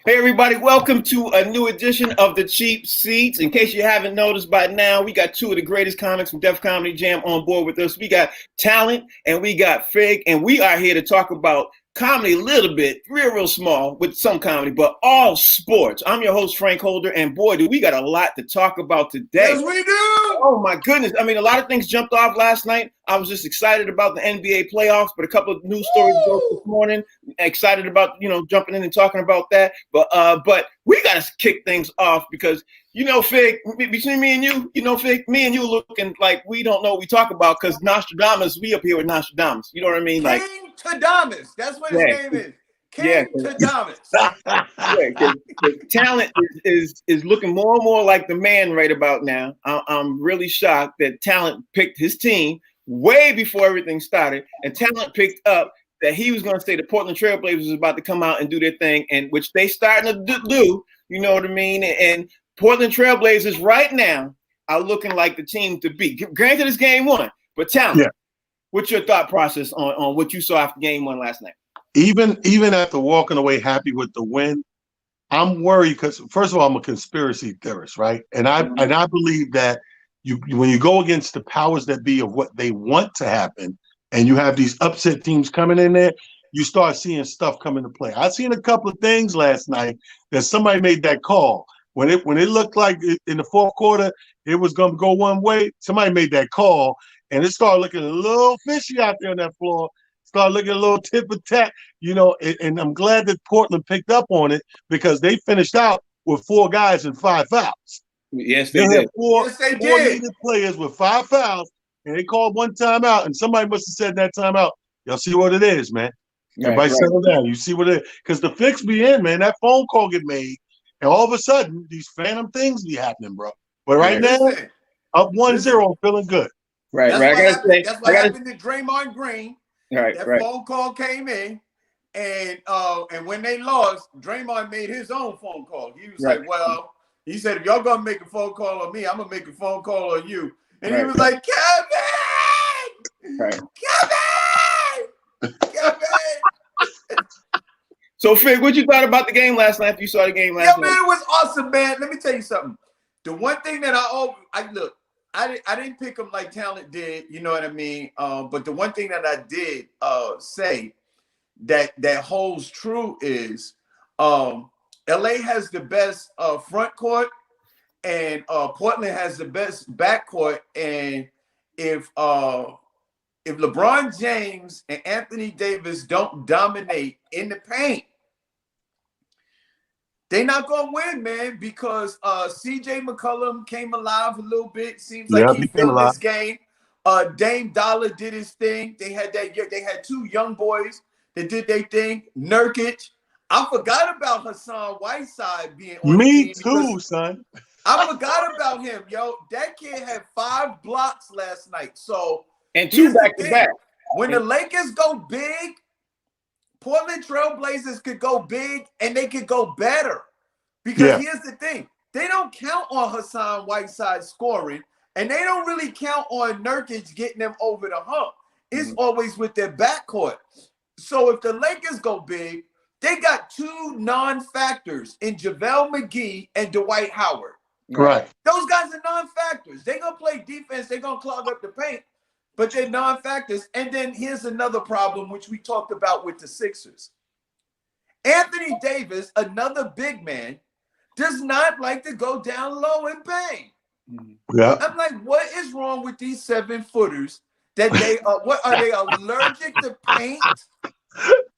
Hey everybody, welcome to a new edition of The Cheap Seats. In case you haven't noticed by now, we got two of the greatest comics from Def Comedy Jam on board with us. We got Talent and we got Fig, and we are here to talk about comedy a little bit, real small with some comedy, but all sports. I'm your host, Frank Holder, and boy, do we got a lot to talk about today. Yes, we do. Oh my goodness. I mean, a lot of things jumped off last night. I was just excited about the NBA playoffs, but a couple of news stories broke this morning. Excited about, jumping in and talking about that. But we got to kick things off because, Fig, between me and you, Fig, me and you looking like we don't know what we talk about because Nostradamus, we up here with Nostradamus. You know what I mean? Like King Tadamus. That's what his name is. King Tadamus. Talent is looking more and more like the man right about now. I'm really shocked that Talent picked his team way before everything started, and Talent picked up that he was going to say the Portland Trailblazers was about to come out and do their thing, and which they starting to do. You know what I mean? And Portland Trailblazers right now are looking like the team to beat. Granted, it's game one, but Talent, what's your thought process on what you saw after game one last night? Even after walking away happy with the win, I'm worried because first of all, I'm a conspiracy theorist, right? And I believe that when you go against the powers that be of what they want to happen, and you have these upset teams coming in there, you start seeing stuff come into play. I seen a couple of things last night that somebody made that call when it looked like in the fourth quarter it was going to go one way. Somebody made that call, and it started looking a little fishy out there on that floor. Started looking a little tit for tat, and I'm glad that Portland picked up on it because they finished out with 4 guys and 5 fouls. Yes, they did. Four needed players with 5 fouls, and they called one timeout, and somebody must have said in that timeout, y'all see what it is, man. Everybody settle down. You see what it is. Because the fix be in, man. That phone call get made, and all of a sudden, these phantom things be happening, bro. But right now, up 1-0, feeling good. Right. That's what happened to Draymond Green. That phone call came in, and when they lost, Draymond made his own phone call. He was like, well, he said, if y'all gonna make a phone call on me, I'm gonna make a phone call on you. And he was like, Kevin! So, Fig, what you thought about the game last night after you saw the game last night? Man, it was awesome, man. Let me tell you something. The one thing that I didn't pick him like Talent did, you know what I mean? But the one thing that I did say that holds true is LA has the best front court and Portland has the best back court. And if LeBron James and Anthony Davis don't dominate in the paint, they're not going to win, man, because C.J. McCollum came alive a little bit. Seems like he filled this game. Dame Dollar did his thing. They had 2 young boys that did their thing. Nurkic. I forgot about Hassan Whiteside being on the team. Me too, son. I forgot about him, yo. That kid had 5 blocks last night. So and 2 back-to-back. When the Lakers go big, Portland Trailblazers could go big and they could go better. Because here's the thing. They don't count on Hassan Whiteside scoring, and they don't really count on Nurkic getting them over the hump. It's always with their backcourt. So if the Lakers go big, they got 2 non-factors in JaVale McGee and Dwight Howard. Right. Those guys are non-factors. They're going to play defense. They're going to clog up the paint. But they're non-factors. And then here's another problem, which we talked about with the Sixers. Anthony Davis, another big man, does not like to go down low and bang. Yeah. I'm like, what is wrong with these 7-footers that they are? What are they allergic to paint?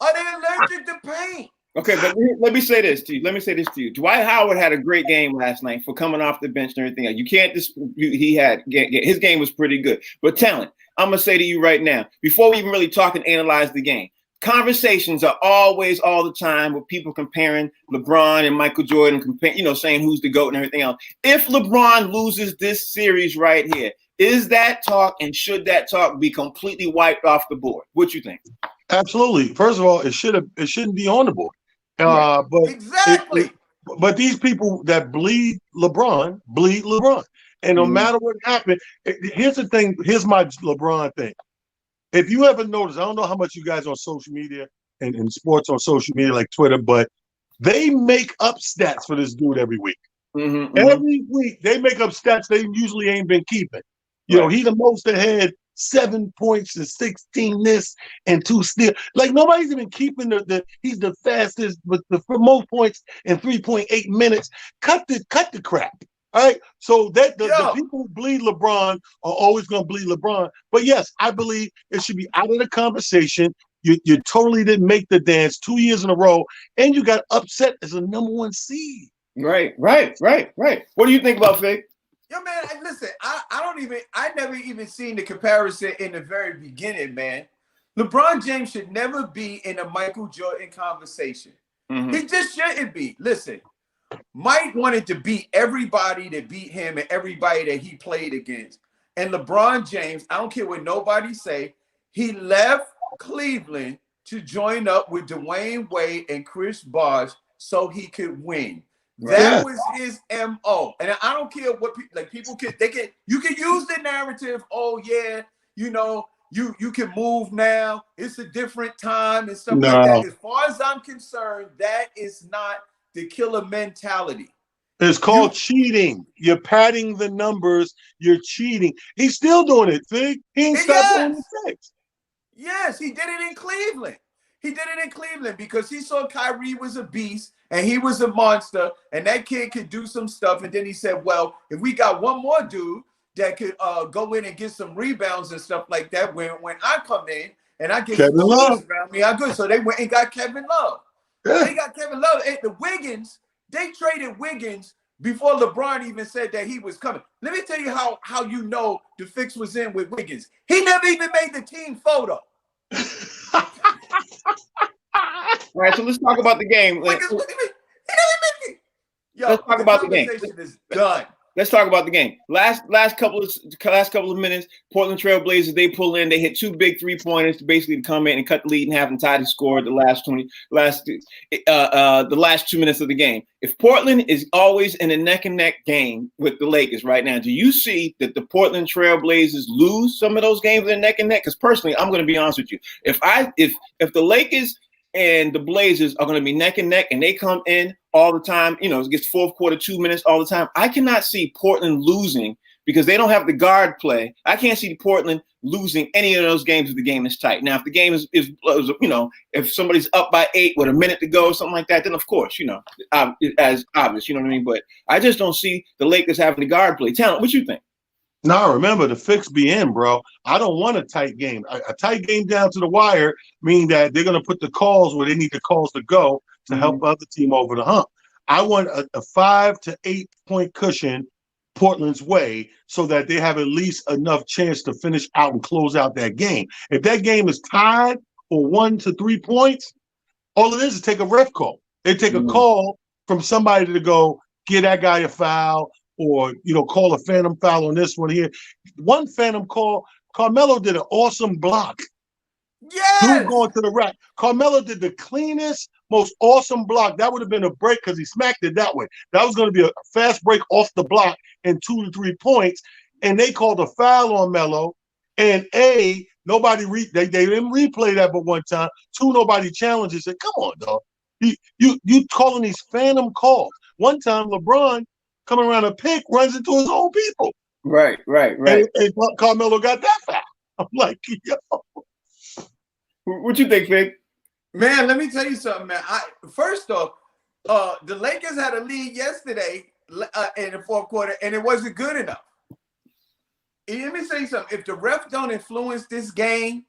Are they allergic to paint? Okay, but let me say this to you. Dwight Howard had a great game last night for coming off the bench and everything else. You can't dispute his game was pretty good. But Talent, I'm gonna say to you right now, before we even really talk and analyze the game, conversations are always all the time with people comparing LeBron and Michael Jordan, saying who's the GOAT and everything else. If LeBron loses this series right here, is that talk and should that talk be completely wiped off the board? What you think? Absolutely. First of all, it shouldn't be on the board. But exactly. But these people that bleed LeBron. And no matter what happened, here's the thing. Here's my LeBron thing. If you ever notice, I don't know how much you guys on social media and sports on social media like Twitter, but They make up stats for this dude every week. Mm-hmm, Every week they make up stats they usually ain't been keeping. He the most ahead, 7 points and 16 this and 2 steals. Like nobody's even keeping he's the fastest with the for most points in 3.8 minutes. Cut the crap. All right. So that the people who bleed LeBron are always gonna bleed LeBron. But yes, I believe it should be out of the conversation. You totally didn't make the dance 2 years in a row, and you got upset as a #1 seed. Right. What do you think about Fig? Yo, man, listen, I never even seen the comparison in the very beginning, man. LeBron James should never be in a Michael Jordan conversation. Mm-hmm. He just shouldn't be. Listen, Mike wanted to beat everybody that beat him and everybody that he played against. And LeBron James, I don't care what nobody say, he left Cleveland to join up with Dwayne Wade and Chris Bosh so he could win. That was his MO. And I don't care what people you can use the narrative, oh yeah, you can move now. It's a different time and stuff like that. As far as I'm concerned, that is not the killer mentality. It's called cheating. You're padding the numbers. You're cheating. He's still doing it, Fig. He ain't stopped doing the things. Yes, he did it in Cleveland. He did it in Cleveland because he saw Kyrie was a beast and he was a monster and that kid could do some stuff. And then he said, well, if we got one more dude that could go in and get some rebounds and stuff like that, when I come in and I get Kevin Love around me, I'm good. So they went and got Kevin Love. Yeah. They got Kevin Love. And the Wiggins, they traded Wiggins before LeBron even said that he was coming. Let me tell you how you know the fix was in with Wiggins. He never even made the team photo. All right, so let's talk about the game. Let's talk about the game. Is done. Let's talk about the game. Last couple of minutes, Portland Trail Blazers, they pull in, they hit 2 big 3-pointers to basically come in and cut the lead in half and tie the score the last 2 minutes of the game. If Portland is always in a neck and neck game with the Lakers right now, do you see that the Portland Trail Blazers lose some of those games in neck and neck? Because personally, I'm going to be honest with you. If the Lakers and the Blazers are going to be neck and neck and they come in all the time, it gets fourth quarter, 2 minutes all the time, I cannot see Portland losing because they don't have the guard play. I can't see Portland losing any of those games if the game is tight. Now, if the game is if somebody's up by 8 with a minute to go or something like that, then of course, as obvious, you know what I mean? But I just don't see the Lakers having the guard play. Talent, what you think? No, remember, the fix be in, bro. I don't want a tight game. A tight game down to the wire, meaning that they're going to put the calls where they need the calls to go to help the other team over the hump. I want a 5 to 8 point cushion Portland's way so that they have at least enough chance to finish out and close out that game. If that game is tied or 1 to 3 points, all it is take a ref call. They take a call from somebody to go, get that guy a foul, or, call a phantom foul on this one here. One phantom call, Carmelo did an awesome block. Yes! Dude going to the rack. Carmelo did the cleanest, most awesome block. That would have been a break because he smacked it that way. That was going to be a fast break off the block and 2 to 3 points. And they called a foul on Melo. And nobody they didn't replay that but one time. 2, nobody challenged it. Said, come on, dog. You calling these phantom calls. One time, LeBron coming around a pick, runs into his own people. Right. And Carmelo got that foul. I'm like, yo. What you think, Fig? Man, let me tell you something, man. First off, the Lakers had a lead yesterday in the fourth quarter, and it wasn't good enough. And let me say something. If the refs don't influence this game,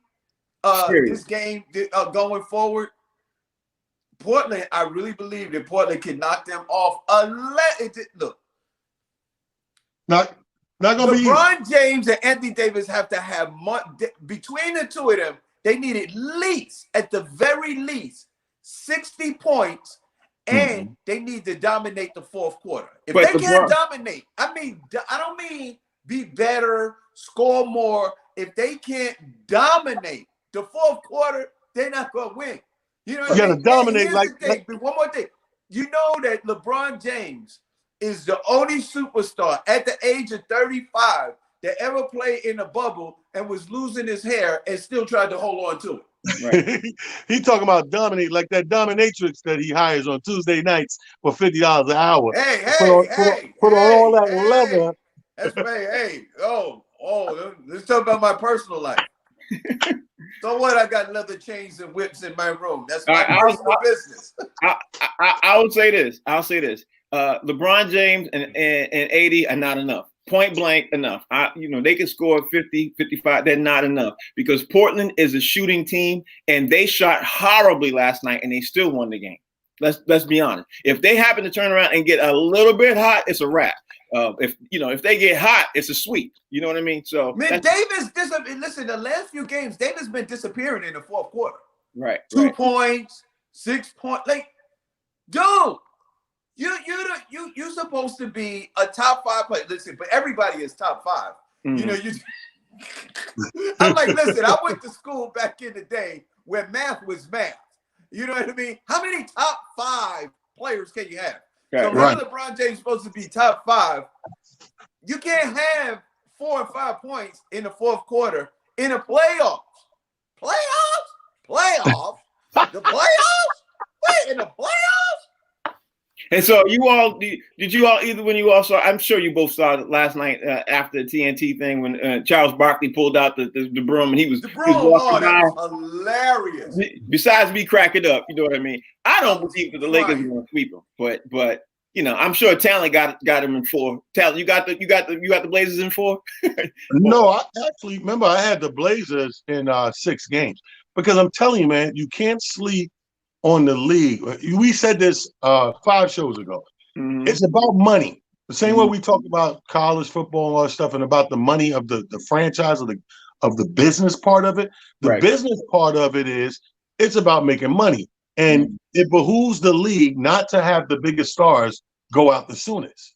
going forward, Portland, I really believe that Portland can knock them off. Look, not gonna be. LeBron James and Anthony Davis have to have between the two of them. They need at the very least, 60 points, and they need to dominate the fourth quarter. If they can't dominate, I don't mean be better, score more. If they can't dominate the fourth quarter, they're not going to win. You know what I mean? You got to dominate. But one more thing. You know that LeBron James is the only superstar at the age of 35 that ever played in a bubble and was losing his hair and still tried to hold on to it. Right. He talking about dominate like that dominatrix that he hires on Tuesday nights for $50 an hour. Hey, Put hey, on, hey, put on all hey, that hey. leather. That's right. Hey, let's talk about my personal life. So what? I got leather chains and whips in my room. That's my personal business. I would say this. I'll say this. LeBron James and 80 are not enough. Point blank enough. They can score 50, 55. They're not enough because Portland is a shooting team and they shot horribly last night and they still won the game. Let's be honest. If they happen to turn around and get a little bit hot, it's a wrap. If they get hot, it's a sweep. You know what I mean? So man, Davis, listen, the last few games, Davis been disappearing in the fourth quarter. Right. 2 points, 6 points. Like, dude, you're supposed to be a top 5 player. Listen, but everybody is top 5. Mm-hmm. I'm like, listen, I went to school back in the day where math was math. You know what I mean? How many top 5 players can you have? Okay, so when LeBron James is supposed to be top 5, you can't have 4 or 5 points in the fourth quarter in a playoffs. Playoffs? The playoffs? Wait, in the playoffs? And so did you all either when you all saw? I'm sure you both saw it last night after the TNT thing when Charles Barkley pulled out the broom and he was walking that was hilarious. Besides me cracking up, you know what I mean. I don't believe that the Lakers are going to sweep them, but I'm sure talent got him in 4. Talent, you got the Blazers in 4. No, I actually remember I had the Blazers in 6 games because I'm telling you, man, you can't sleep on the league. We said this 5 shows ago. Mm-hmm. It's about money. The same way we talk about college football and all that stuff, and about the money of the franchise of the business part of it. The business part of it is it's about making money, and it behooves the league not to have the biggest stars go out the soonest.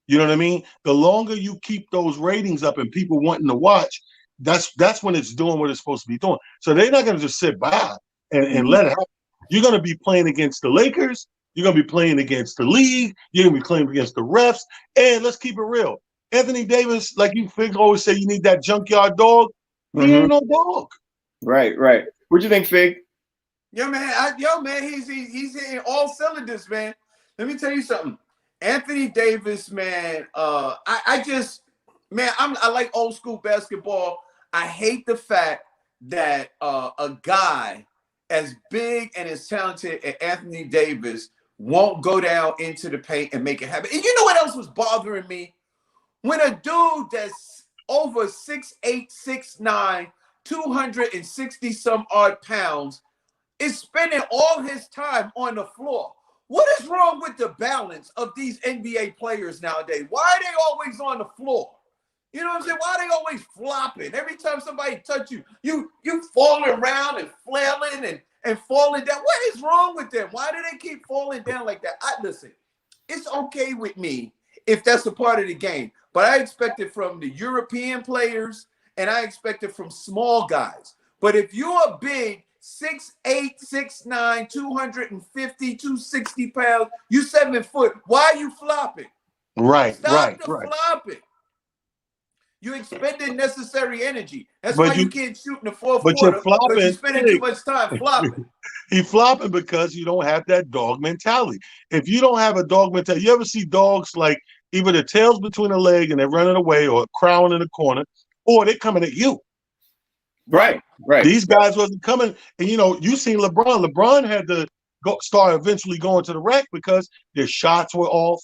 You know what I mean? The longer you keep those ratings up and people wanting to watch, that's when it's doing what it's supposed to be doing. So they're not going to just sit by and let it happen. You're going to be playing against the Lakers. You're going to be playing against the league. You're going to be playing against the refs. And let's keep it real. Anthony Davis, like you Figs always say, you need that junkyard dog. He ain't no dog. Right. What do you think, Fig? Yo, man, he's hitting all cylinders, man. Let me tell you something. Anthony Davis, man, I like old school basketball. I hate the fact that a guy as big and as talented as Anthony Davis won't go down into the paint and make it happen. And you know what else was bothering me? When a dude that's over 6'8", 6'9", 260 some odd pounds is spending all his time on the floor. What is wrong with the balance of these NBA players nowadays? Why are they always on the floor? You know what I'm saying? Why are they always flopping? Every time somebody touch you, you falling around and flailing and falling down. What is wrong with them? Why do they keep falling down like that? Listen, it's okay with me if that's a part of the game, but I expect it from the European players and I expect it from small guys. But if you're a big 6'8", 6'9", 250, 260 pounds, you 7 foot, why are you flopping? Stop the flopping. You're expending necessary energy. That's why you can't shoot in the fourth quarter. But you're spending too much time flopping. He's flopping because you don't have that dog mentality. If you don't have a dog mentality, you ever see dogs like either the tails between the leg and they're running away or crowing in the corner, or they're coming at you. Right. These guys wasn't coming. And, you seen LeBron. LeBron had to start eventually going to the rack because their shots were off.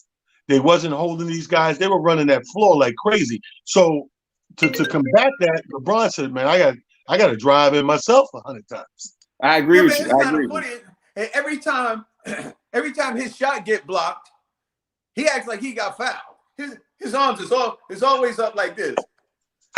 They wasn't holding these guys. They were running that floor like crazy. So to combat that, LeBron said, man, I got to drive in myself 100 times. I agree with you. I agree with you. And every time his shot get blocked, he acts like he got fouled. His arms is always up like this.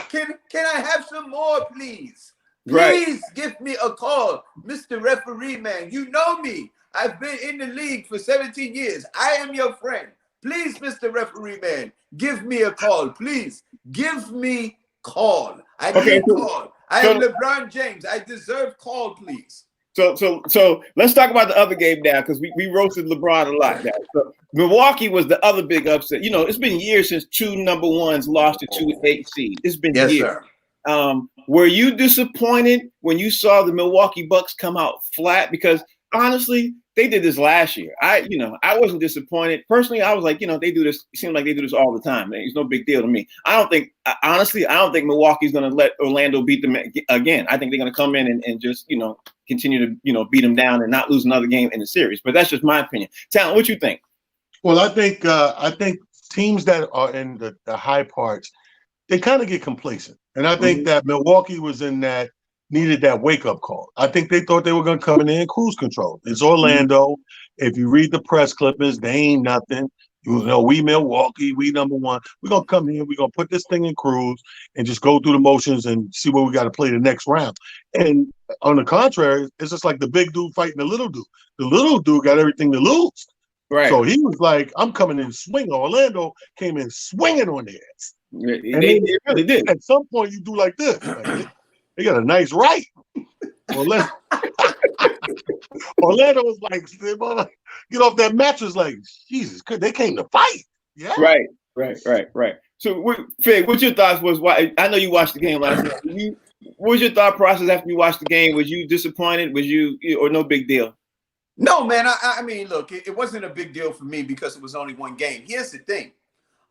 Can I have some more, please? Please give me a call, Mr. Referee Man. You know me. I've been in the league for 17 years. I am your friend. Please, Mr. Referee Man, give me a call. Please give me call. I need call. I am LeBron James. I deserve call, please. So let's talk about the other game now because we roasted LeBron a lot now. So Milwaukee was the other big upset. It's been years since 2 number ones lost to 2 8 seeds. It's been years. Sir. Were you disappointed when you saw the Milwaukee Bucks come out flat? Because honestly, they did this last year. I wasn't disappointed. Personally, I was like, they do this. It seems like they do this all the time. It's no big deal to me. I don't think Milwaukee's going to let Orlando beat them again. I think they're going to come in and just, continue to, beat them down and not lose another game in the series. But that's just my opinion. Talent, what you think? Well, I think teams that are in the high parts, they kind of get complacent. And I think that Milwaukee was needed that wake-up call. I think they thought they were going to come in there and cruise control. It's Orlando. If you read the press clippings, they ain't nothing. We Milwaukee, we number one. We're going to come here. We're going to put this thing in cruise and just go through the motions and see where we got to play the next round. And on the contrary, it's just like the big dude fighting the little dude. The little dude got everything to lose. Right. So he was like, I'm coming in swinging. Orlando came in swinging on their ass. They really did. At some point, you do like this. Like, they got a nice right. Orlando was like, get off that mattress. Like, Jesus, they came to fight. Yeah. Right. So, Fig, what's your thoughts? I know you watched the game last night. What was your thought process after you watched the game? Was you disappointed? Or no big deal? No, man. I mean, look, it wasn't a big deal for me because it was only one game. Here's the thing.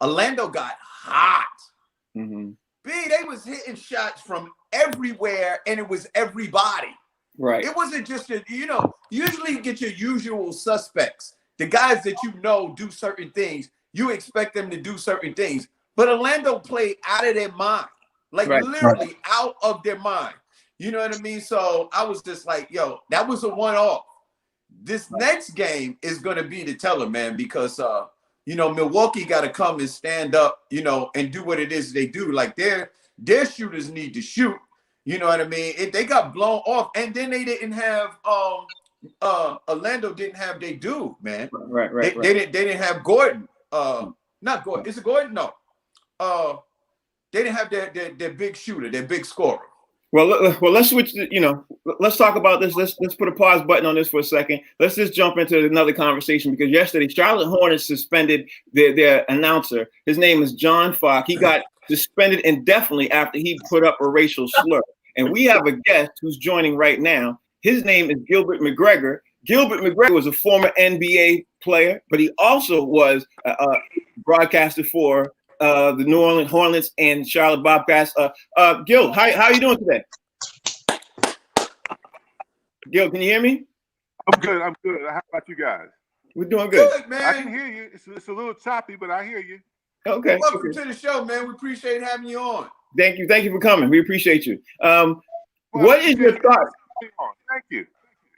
Orlando got hot. Mm-hmm. They was hitting shots from everywhere, and it was everybody. Right. It wasn't just usually you get your usual suspects, the guys that do certain things. You expect them to do certain things. But Orlando played out of their mind, literally out of their mind. You know what I mean? So I was just like, yo, that was a one-off. This next game is going to be the teller, man, because Milwaukee got to come and stand up, and do what it is they do. Like their shooters need to shoot. You know what I mean? They got blown off, and then they didn't have Orlando didn't have their dude, man. Right. They didn't have Gordon. Not Gordon. Is it Gordon? No. They didn't have their big shooter, their big scorer. Well, let's switch. Let's talk about this. Let's put a pause button on this for a second. Let's just jump into another conversation because yesterday, Charlotte Hornets suspended their announcer. His name is John Falk. He got suspended indefinitely after he put up a racial slur. And we have a guest who's joining right now. His name is Gilbert McGregor. Gilbert McGregor was a former NBA player, but he also was a broadcaster for the New Orleans Hornets and Charlotte Bobcats. Gil, how are you doing today? Gil, can you hear me? I'm good. How about you guys? We're doing good. Good, man. I can hear you. It's a little choppy, but I hear you. Okay. Welcome to the show, man. We appreciate having you on. Thank you for coming. We appreciate you. What is your thoughts? Thank you.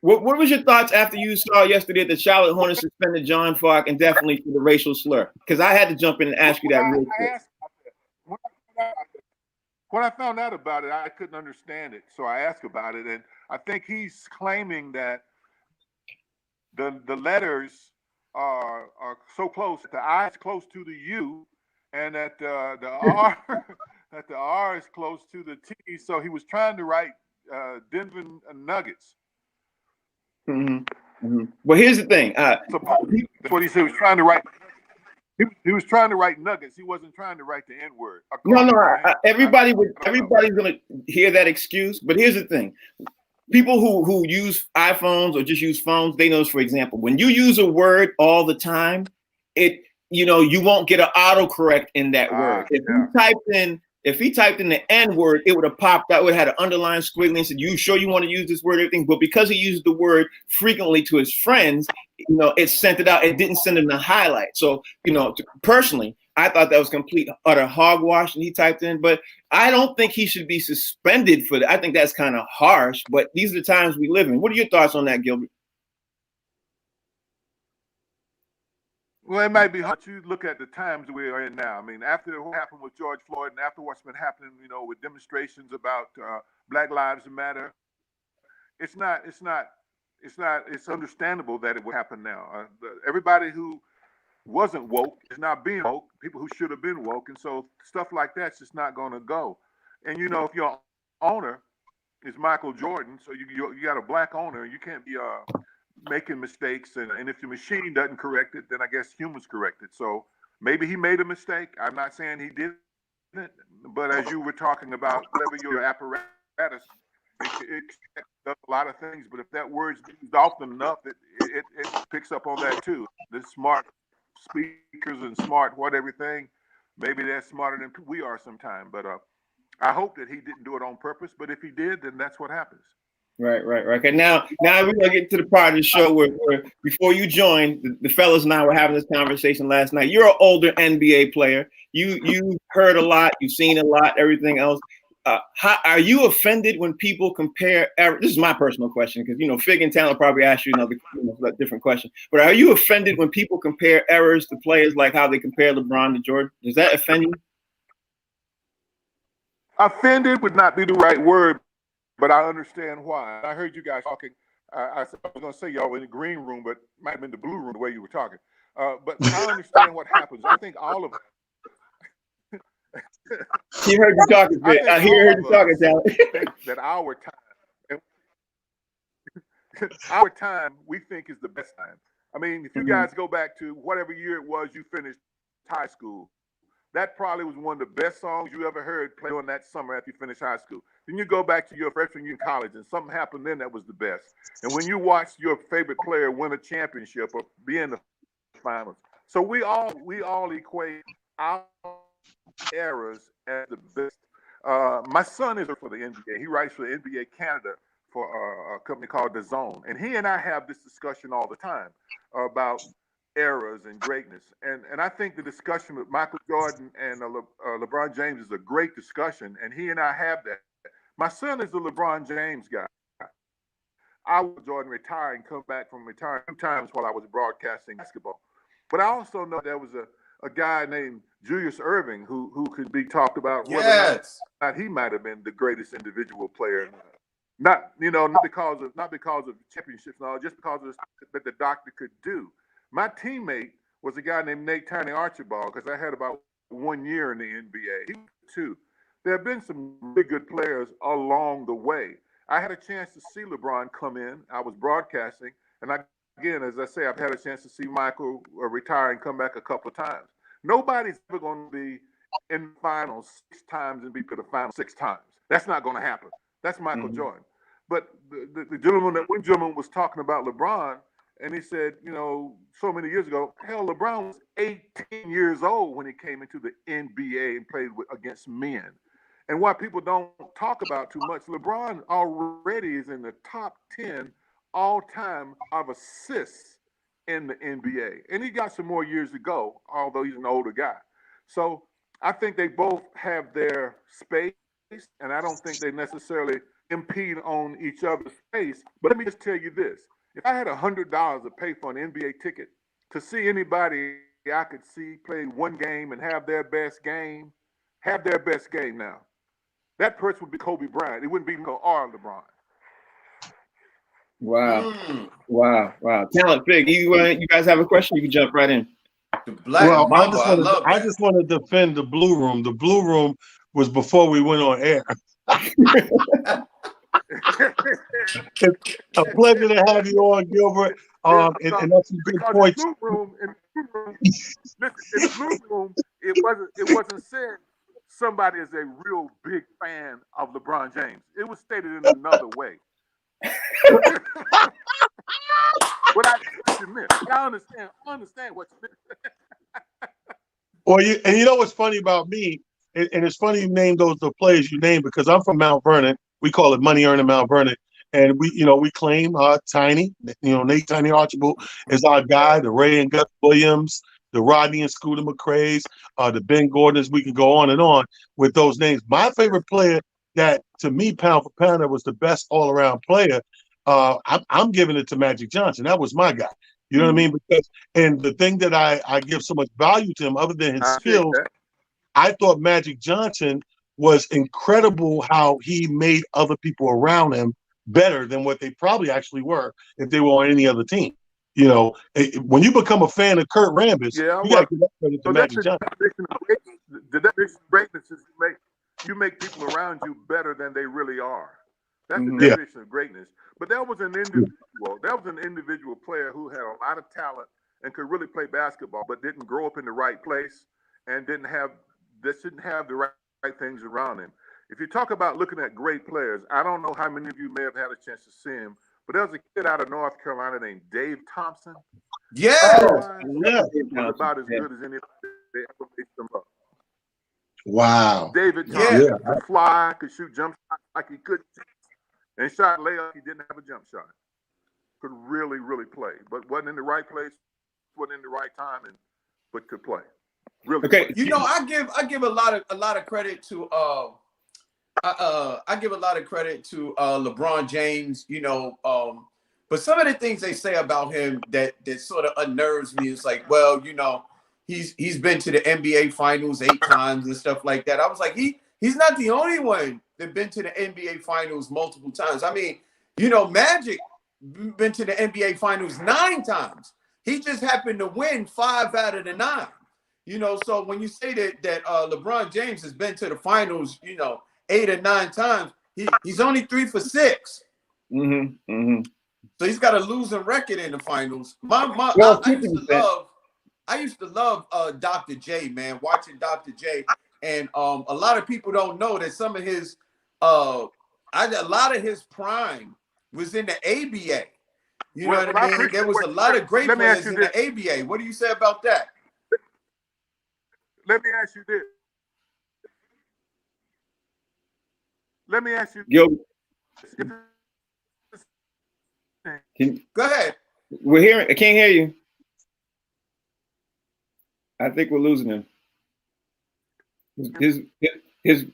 What was your thoughts after you saw yesterday that Charlotte Hornets suspended John Falk indefinitely for the racial slur? Because I had to jump in and ask you that real quick. When I found out about it, I couldn't understand it, so I asked about it, and I think he's claiming that the letters are so close, the I is close to the U, and that the R that the R is close to the T. So he was trying to write Denver Nuggets. Mm-hmm. Mm-hmm. Well, here's the thing. That's what he said. He was trying to write. He was trying to write Nuggets. He wasn't trying to write the N word. Everybody's gonna hear that excuse. But here's the thing: people who use iPhones or just use phones, they know. For example, when you use a word all the time, you won't get an autocorrect in that word. If he typed in the N word, it would have popped out. It would have had an underlined squiggly and said, "You sure you want to use this word?" Everything, but because he used the word frequently to his friends, it sent it out. It didn't send him the highlight. So, personally, I thought that was complete utter hogwash, and he typed in. But I don't think he should be suspended for that. I think that's kind of harsh. But these are the times we live in. What are your thoughts on that, Gilbert? Well, it might be hard to look at the times we are in now. I mean, after what happened with George Floyd and after what's been happening, with demonstrations about Black Lives Matter, it's understandable that it would happen now. Everybody who wasn't woke is not being woke. People who should have been woke, and so stuff like that's just not going to go. And if your owner is Michael Jordan, so you got a black owner, you can't be making mistakes, and if the machine doesn't correct it, then I guess humans correct it. So maybe he made a mistake. I'm not saying he did it. But as you were talking about, whatever your apparatus, it does a lot of things. But if that word's used often enough, it picks up on that too. The smart speakers and smart what everything, maybe they're smarter than we are sometimes. But I hope that he didn't do it on purpose. But if he did, then that's what happens. Right. Okay, now we're gonna get to the part of the show where before you joined, the fellas and I were having this conversation last night. You're an older NBA player. You heard a lot, you've seen a lot, everything else. How are you offended when people compare? This is my personal question, because Fig and Talent probably ask you another different question. But are you offended when people compare errors to players like how they compare LeBron to Jordan? Does that offend you? Offended would not be the right word, but I understand why. I heard you guys talking. I was going to say y'all were in the green room, but it might have been the blue room the way you were talking. But I understand what happens. I think all of it. He heard you talking. I heard you talking, Talent. That our time, we think is the best time. I mean, if you guys go back to whatever year it was you finished high school, that probably was one of the best songs you ever heard play on that summer after you finished high school. Then you go back to your freshman year in college, and something happened then that was the best. And when you watch your favorite player win a championship or be in the finals, so we all equate our eras as the best. My son is for the NBA. He writes for the NBA Canada for a company called The Zone, and he and I have this discussion all the time about eras and greatness. And I think the discussion with Michael Jordan and LeBron James is a great discussion, and he and I have that. My son is a LeBron James guy. I was Jordan retire and come back from retiring 2 times while I was broadcasting basketball. But I also know there was a guy named Julius Erving who could be talked about whether or not he might have been the greatest individual player. Not because of championships and all, just because of that the doctor could do. My teammate was a guy named Nate Tiny Archibald, because I had about 1 year in the NBA. He was 2. There have been some really good players along the way. I had a chance to see LeBron come in. I was broadcasting, and again, as I say, I've had a chance to see Michael retire and come back a couple of times. Nobody's ever going to be in the finals 6 times and be to the final 6 times. That's not going to happen. That's Michael Jordan. But the gentleman was talking about LeBron, and he said, so many years ago, hell, LeBron was 18 years old when he came into the NBA and played against men. And what people don't talk about too much, LeBron already is in the top 10 all-time of assists in the NBA. And he got some more years to go, although he's an older guy. So I think they both have their space, and I don't think they necessarily impede on each other's space. But let me just tell you this. If I had $100 to pay for an NBA ticket to see anybody I could see play one game and have their best game now, that person would be Kobe Bryant. It wouldn't be or LeBron. Wow. Talent, Fig, you guys have a question? You can jump right in. I just want to defend the Blue Room. The Blue Room was before we went on air. It's a pleasure to have you on, Gilbert. And that's some good points. In the Blue Room, it wasn't said somebody is a real big fan of LeBron James. It was stated in another way. What you meant. I understand what you meant. Well, you know what's funny about me, and it's funny you named the players you named, because I'm from Mount Vernon. We call it Money Earning Mount Vernon. And we claim Tiny, Nate Tiny Archibald is our guy, the Ray and Gus Williams, the Rodney and Scooter McRae's, the Ben Gordons. We can go on and on with those names. My favorite player that, to me, pound for pound, that was the best all-around player, I'm giving it to Magic Johnson. That was my guy. You know what I mean? And the thing that I give so much value to him, other than his skills, I thought Magic Johnson was incredible how he made other people around him better than what they probably actually were if they were on any other team. When you become a fan of Kurt Rambis, you got to give that credit to Magic Johnson. The definition of greatness is you make people around you better than they really are. That's the definition of greatness. But that was an individual player who had a lot of talent and could really play basketball, but didn't grow up in the right place and didn't have the right right things around him. If you talk about looking at great players, I don't know how many of you may have had a chance to see him, but there was a kid out of North Carolina named Dave Thompson. Yeah. Yeah. Was about as good as anybody. They ever made them up. Wow. David Thompson Yeah. could fly, could shoot jump shots like he couldn't, and shot layup. He didn't have a jump shot. Could really, really play, but wasn't in the right place, wasn't in the right time, but could play. Really. Okay. Play. You know, I give a lot of credit to I give a lot of credit to LeBron James. You know, but some of the things they say about him that sort of unnerves me is like, well, you know, he's been to the NBA Finals 8 times and stuff like that. I was like, he's not the only one that been to the NBA Finals multiple times. I mean, you know, Magic been to the NBA Finals 9 times. He just happened to win 5 out of the 9. You know, so when you say that LeBron James has been to the finals, you know, 8 or 9 times, he's only 3 for 6. Mm-hmm. Mm-hmm. So he's got a losing record in the finals. Well, I used to love Dr. J, man, watching Dr. J. And a lot of people don't know that some of his a lot of his prime was in the ABA. You know what I mean? There was a lot of great players in the ABA. What do you say about that? Let me ask you this. Let me ask you. Yo, Go ahead. we're hearing. I can't hear you. I think we're losing him. His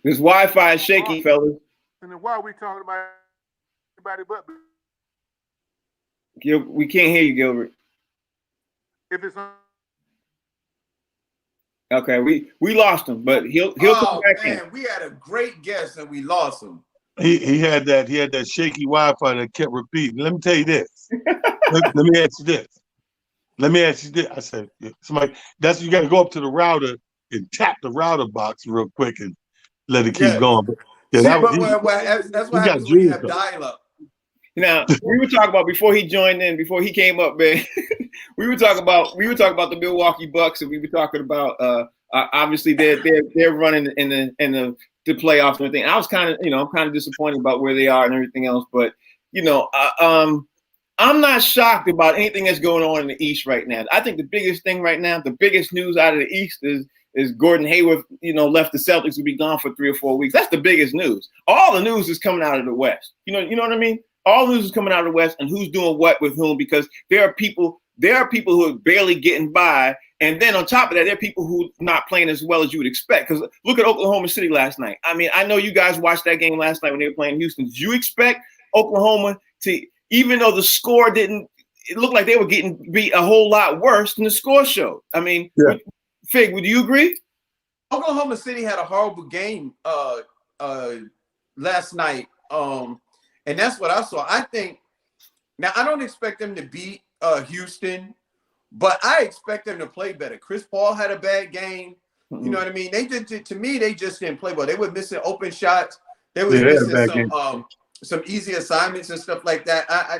Wi-Fi is shaky, fellas. And then why are we talking about anybody but? We can't hear you, Gilbert. If it's Okay, we lost him, but he'll come back in. We had a great guest and we lost him. He had that shaky Wi-Fi that kept repeating. Let me tell you this. let me ask you this. Let me ask you this. I said, somebody, you got to go up to the router and tap the router box real quick and let it keep going. But yeah, that's what happens when you have dial-up. Now we were talking about before he joined in, before he came up, man. we were talking about the Milwaukee Bucks, and we were talking about obviously they're running in the playoffs and everything. I was kind of disappointed about where they are and everything else, but I'm not shocked about anything that's going on in the East right now. I think the biggest thing right now, the biggest news out of the East is Gordon Hayward, left the Celtics to be gone for 3 or 4 weeks. That's the biggest news. All the news is coming out of the West. You know what I mean? All news is coming out of the West, and who's doing what with whom, because there are people who are barely getting by, and then on top of that, there are people who are not playing as well as you would expect. Because look at Oklahoma City last night. I mean, I know you guys watched that game last night when they were playing Houston. Did you expect Oklahoma to, even though the score didn't, it looked like they were getting beat a whole lot worse than the score showed? I mean, yeah. Fig, would you agree? Oklahoma City had a horrible game last night. And that's what I saw. I think now I don't expect them to beat Houston, but I expect them to play better. Chris Paul had a bad game. Mm-hmm. You know what I mean? They just didn't play well. They were missing open shots. They were missing some easy assignments and stuff like that. I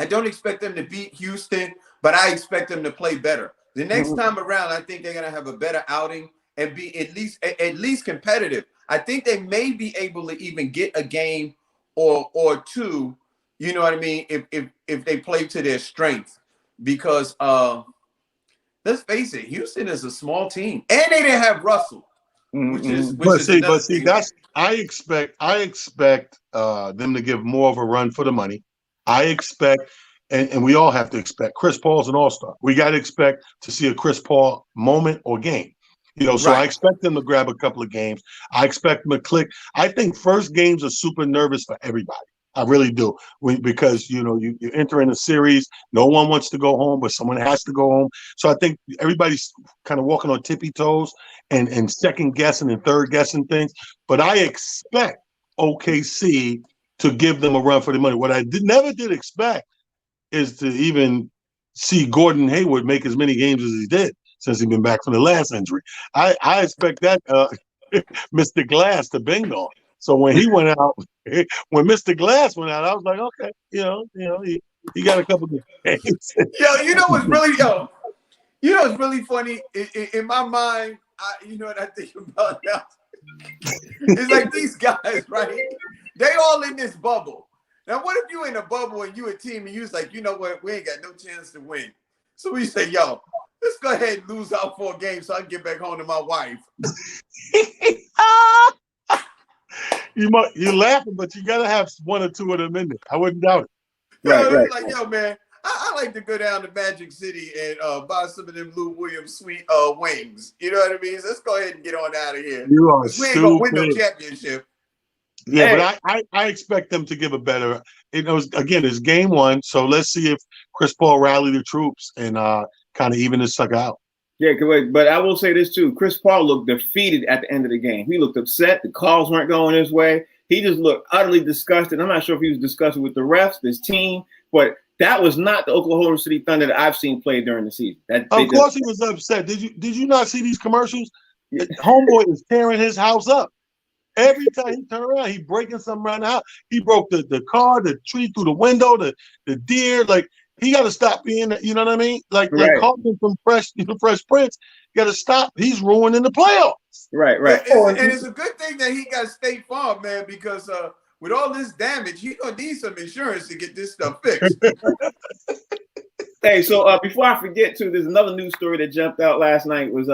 don't expect them to beat Houston, but I expect them to play better. The next time around, I think they're gonna have a better outing and be at least competitive. I think they may be able to even get a game or two, you know what I mean, if they play to their strength. Because let's face it, Houston is a small team. And they didn't have Russell. I expect them to give more of a run for the money. I expect, and we all have to expect, Chris Paul's an all-star. We got to expect to see a Chris Paul moment or game. So right. I expect them to grab a couple of games. I expect them to click. I think first games are super nervous for everybody. I really do. Because, you enter in a series, no one wants to go home, but someone has to go home. So I think everybody's kind of walking on tippy toes and second guessing and third guessing things. But I expect OKC to give them a run for the money. What I never did expect is to even see Gordon Hayward make as many games as he did since he's been back from the last injury. I expect that Mr. Glass to bingo. So when he went out, when Mr. Glass went out, I was like, okay, he got a couple of games. You know what's really funny in my mind? you know what I think about now? It's like these guys, right? They all in this bubble. Now, what if you in a bubble and you a team and you was like, you know what, we ain't got no chance to win. So we say, yo, let's go ahead and lose out 4 games so I can get back home to my wife. You're laughing, but you gotta have 1 or 2 of them in there. I wouldn't doubt it. Right. Like, yo, man, I like to go down to Magic City and buy some of them Lou Williams sweet wings. You know what I mean? So let's go ahead and get on out of here. You are we ain't gonna win no championship. Yeah, hey. But I expect them to give a better. Again, it's game 1, so let's see if Chris Paul rallied the troops and kind of even this sucker out. Yeah, but I will say this too. Chris Paul looked defeated at the end of the game. He looked upset. The calls weren't going his way. He just looked utterly disgusted. I'm not sure if he was disgusted with the refs, his team, but that was not the Oklahoma City Thunder that I've seen play during the season. Of course he was upset. Did you not see these commercials? Homeboy is tearing his house up. Every time he turn around, he breaking something around the house. He broke the car, the tree through the window, the deer. Like, he got to stop being, you know what I mean? Like Carlton from Fresh Prince, you got to stop. He's ruining the playoffs. Right. And it's a good thing that he got State Farm, man, because with all this damage, he's gonna need some insurance to get this stuff fixed. Hey, so before I forget too, there's another news story that jumped out last night. Was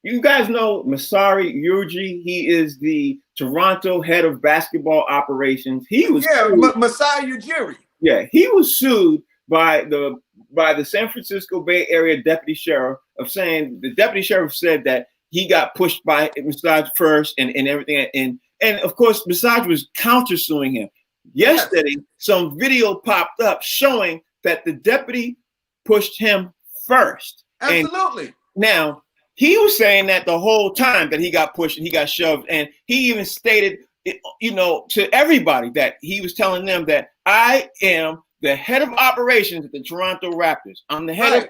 you guys know Masai Ujiri? He is the Toronto head of basketball operations. He was Masai Ujiri. Yeah, he was sued by the San Francisco Bay Area deputy sheriff of saying the deputy sheriff said that he got pushed by Masai first and everything, and of course Masai was countersuing him. Yesterday, some video popped up showing that the deputy pushed him first. Absolutely. And now he was saying that the whole time that he got pushed and he got shoved, and he even stated, to everybody that he was telling them that I am the head of operations at the Toronto Raptors. I'm the head of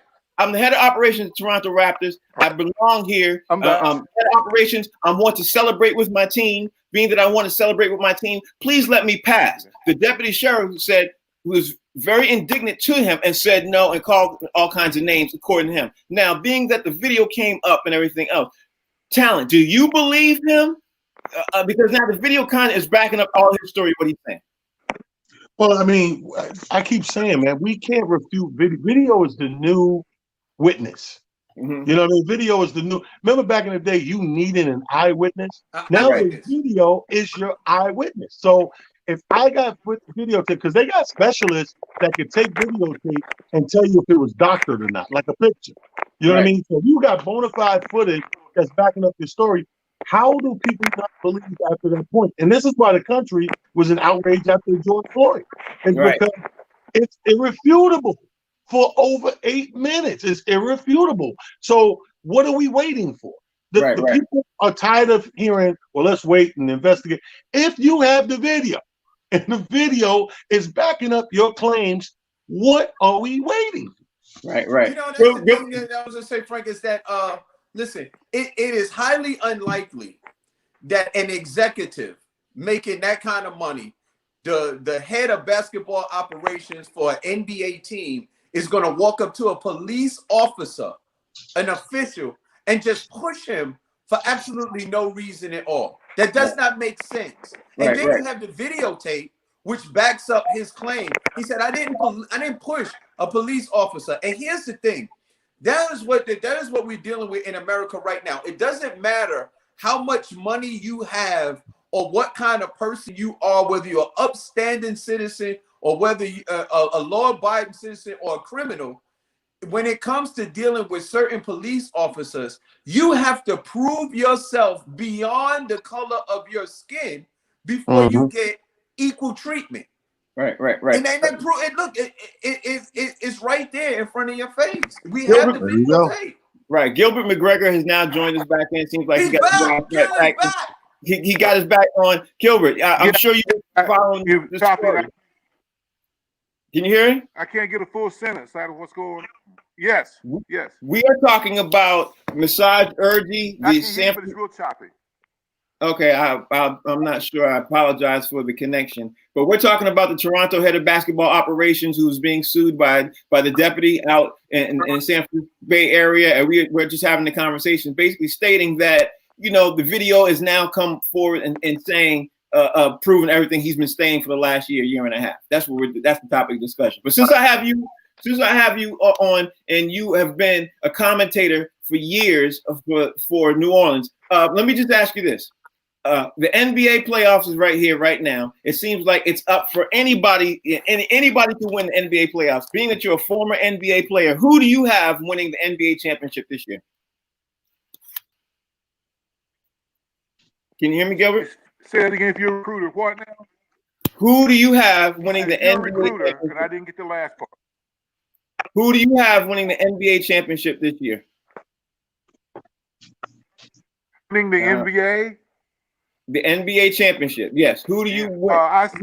operations at Toronto Raptors. I belong here. I'm head of operations. I want to celebrate with my team. Being that I want to celebrate with my team, please let me pass. The deputy sheriff was very indignant to him and said no and called all kinds of names according to him. Now, being that the video came up and everything else, Talent, do you believe him? Because now the video kind of is backing up all his story, what he's saying. Well, I mean, I keep saying, man, we can't refute video. Video is the new witness. Mm-hmm. You know what I mean? Video is the new. Remember back in the day, you needed an eyewitness. Now the video is your eyewitness. So if I got videotape, because they got specialists that could take videotape and tell you if it was doctored or not, like a picture. You know what I mean? So you got bona fide footage that's backing up your story. How do people not believe after that point? And this is why the country was in outrage after George Floyd. It's because it's irrefutable for over 8 minutes. It's irrefutable. So what are we waiting for? The people are tired of hearing, well, let's wait and investigate. If you have the video and the video is backing up your claims, what are we waiting for? Right. You know, that's the thing that I was going to say, Frank, is that listen, it is highly unlikely that an executive making that kind of money, the head of basketball operations for an NBA team, is going to walk up to a police officer, an official, and just push him for absolutely no reason at all. That does not make sense. And then you have the videotape, which backs up his claim. He said, I didn't push a police officer. And here's the thing. That is what we're dealing with in America right now. It doesn't matter how much money you have or what kind of person you are, whether you're an upstanding citizen or whether you're a law-abiding citizen or a criminal. When it comes to dealing with certain police officers, you have to prove yourself beyond the color of your skin before you get equal treatment. Right. And look, it's right there in front of your face. We have the videotape. Right. Gilbert McGregor has now joined us back in. It seems like he got his back on. Gilbert, I'm sure you're following this story. Can you hear me? I can't get a full sentence out of what's going on. Yes. We are talking about Masai Ujiri, I can hear, but it's real choppy. Okay, I'm not sure. I apologize for the connection, but we're talking about the Toronto head of basketball operations who's being sued by the deputy out in San Francisco Bay Area, and we're just having the conversation, basically stating that the video is now come forward and saying proving everything he's been saying for the last year and a half. That's that's the topic of discussion. But since I have you on, and you have been a commentator for years for New Orleans, let me just ask you this. The NBA playoffs is right here, right now. It seems like it's up for anybody to win the NBA playoffs. Being that you're a former NBA player, who do you have winning the NBA championship this year? Can you hear me, Gilbert? Say it again. If you're a recruiter, what now? Who do you have winning the NBA recruiter? championship? And I didn't get the last part. Who do you have winning the NBA championship this year? Winning the NBA? The NBA championship, yes. Who do you win? I see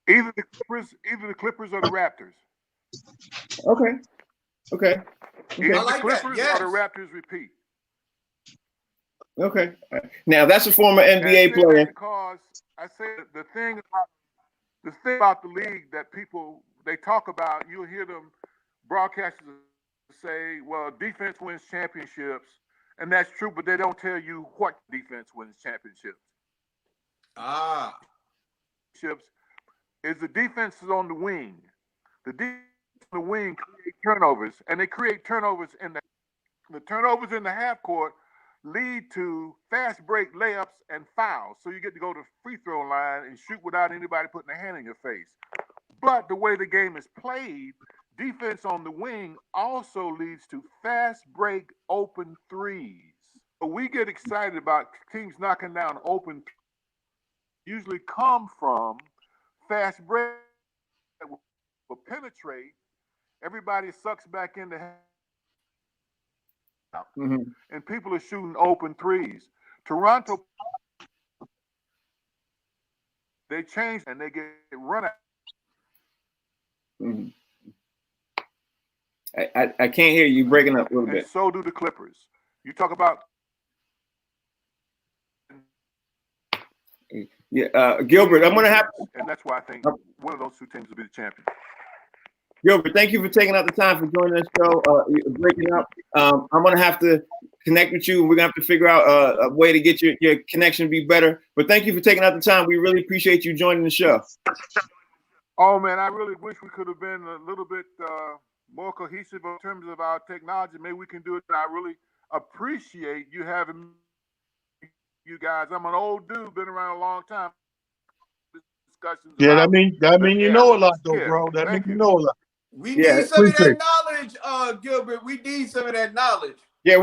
either the Clippers or the Raptors. Okay. Either like the Clippers that, yes. or the Raptors repeat. Okay. Now that's a former NBA player. Because I say the thing about the league that people they talk about, you'll hear them broadcasters say, "Well, defense wins championships." And that's true, but they don't tell you what defense wins championships. Is the defense is on the wing. The defense on the wing create turnovers, and they create turnovers in the turnovers in the half court lead to fast break layups and fouls. So you get to go to the free throw line and shoot without anybody putting a hand in your face. But the way the game is played, defense on the wing also leads to fast break open threes. So we get excited about teams knocking down open threes. Usually come from fast break that will penetrate. Everybody sucks back into and people are shooting open threes. Toronto, they change and they get run out. Mm-hmm. I can't hear you, breaking up a little bit. And so do the Clippers. You talk about Gilbert, I'm gonna have to, and that's why I think one of those two teams will be the champion. Gilbert, thank you for taking out the time for joining this show. Breaking up, I'm gonna have to connect with you. We're gonna have to figure out a way to get your connection to be better. But thank you for taking out the time. We really appreciate you joining the show. Oh man, I really wish we could have been a little bit more cohesive in terms of our technology. Maybe we can do it. And I really appreciate you having you guys. I'm an old dude, been around a long time. Discussions. Yeah, that mean you know a lot though, bro. That means you know a lot. We need some of that knowledge, Gilbert. We need some of that knowledge. Yeah,